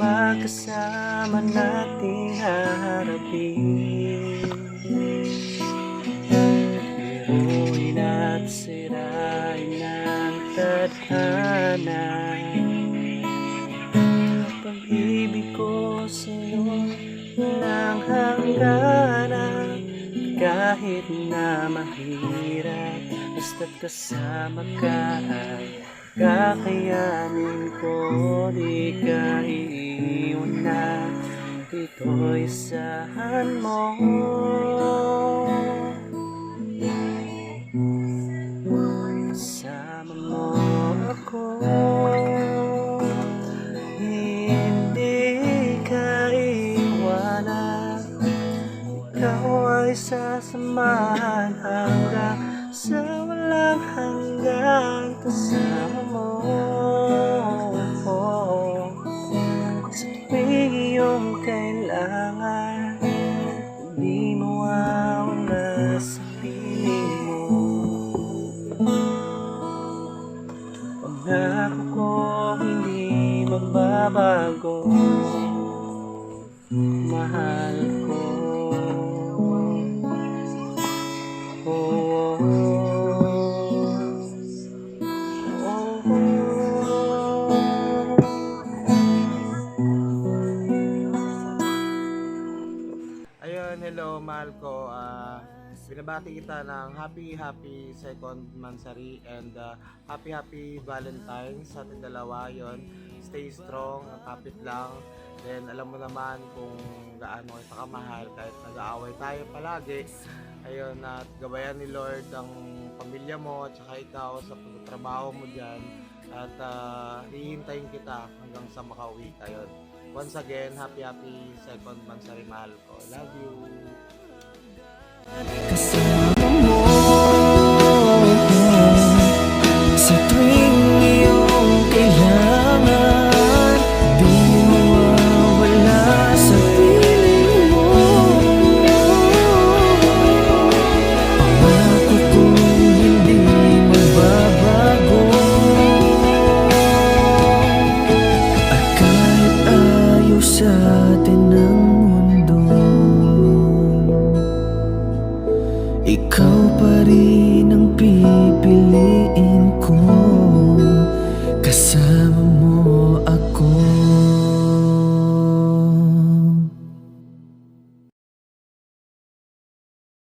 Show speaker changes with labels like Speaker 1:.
Speaker 1: magkasama nating haharapin. Biruin at sirain ang tadhana. Pag-ibig ko sa'yo walang hangganan. Kahit na mahirap, basta't kasama ka ay kakayanin ko. Di ka iiwanan, ito'y asahan mo. Kasama mo ako, hindi ka iwanan. Ikaw ay sasamahan hanggang sa walang hanggan. Kasama mo sa tuwing iyong kailangan, hindi mawawala sa piling mo. Pangako ko hindi magbabago, mahal ko.
Speaker 2: Ayun, hello, mahal ko. Binabati kita ng happy second mansari and happy Valentine's sa ating dalawa. Yun, stay strong, kapit lang. Then alam mo naman kung gaano kita kamahal kahit nag-aaway tayo palagi. Ayun, at gabayan ni Lord ang pamilya mo at saka ikaw sa pagtatrabaho mo dyan. At hihintayin kita hanggang sa makauwi ka. Yun. Once again, happy second mansari, mahal ko. Love you.